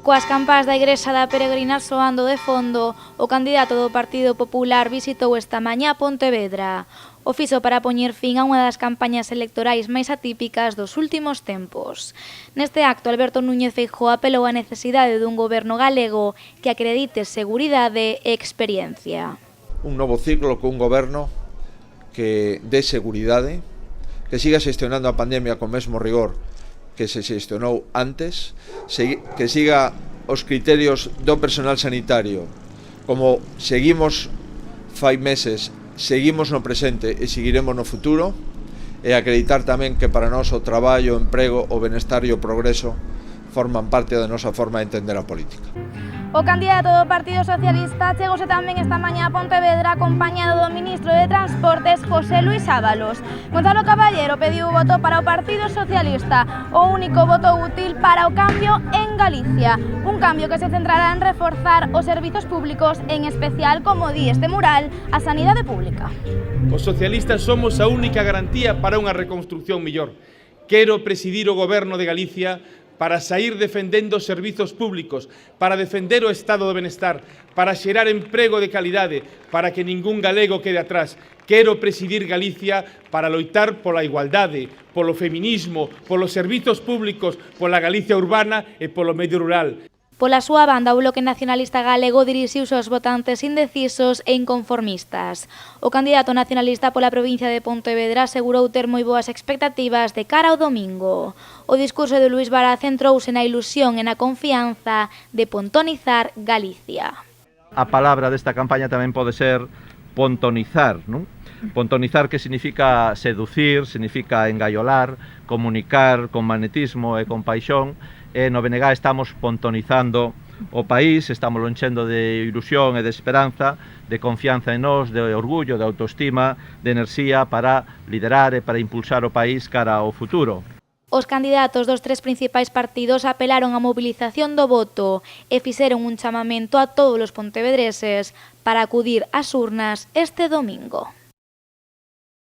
Coas campás da Igrexa da Peregrina soando de fondo, o candidato do Partido Popular visitou esta mañá Pontevedra. O fixo para poñer fin a unha das campañas electorais máis atípicas dos últimos tempos. Neste acto, Alberto Núñez Feijóo apelou á necesidade dun goberno galego que acredite seguridade e experiencia. Un novo ciclo con un goberno que dé seguridade, que siga xestionando a pandemia con mesmo rigor que se xestionou antes, que siga os criterios do personal sanitario, como seguimos fai meses, seguimos no presente e seguiremos no futuro, e acreditar tamén que para nós o traballo, o emprego, o benestar e o progreso forman parte da nosa forma de entender a política. O candidato do Partido Socialista chegose tamén esta mañá a Pontevedra acompañado do ministro de Transportes, José Luis Ábalos. Gonzalo Caballero pediu o voto para o Partido Socialista, o único voto útil para o cambio en Galicia. Un cambio que se centrará en reforzar os servizos públicos, en especial, como di este mural, a sanidade pública. Os socialistas somos a única garantía para unha reconstrucción mellor. Quero presidir o Goberno de Galicia para sair defendendo os servizos públicos, para defender o estado do benestar, para xerar emprego de calidade, para que ningún galego quede atrás. Quero presidir Galicia para loitar pola igualdade, polo feminismo, polos servizos públicos, pola Galicia urbana e polo medio rural. Pola súa banda, o Bloque Nacionalista Galego dirixiuse aos votantes indecisos e inconformistas. O candidato nacionalista pola provincia de Pontevedra asegurou ter moi boas expectativas de cara ao domingo. O discurso de Luís Vara centrouse na ilusión e na confianza de pontonizar Galicia. A palabra desta campaña tamén pode ser pontonizar, non? Pontonizar, que significa seducir, significa engaiolar, comunicar con magnetismo e con paixón. E no BNG estamos pontonizando o país, estamos enchendo de ilusión e de esperanza, de confianza en nós, de orgullo, de autoestima, de enerxía para liderar e para impulsar o país cara ao futuro. Os candidatos dos tres principais partidos apelaron á mobilización do voto e fixeron un chamamento a todos os pontevedreses para acudir ás urnas este domingo.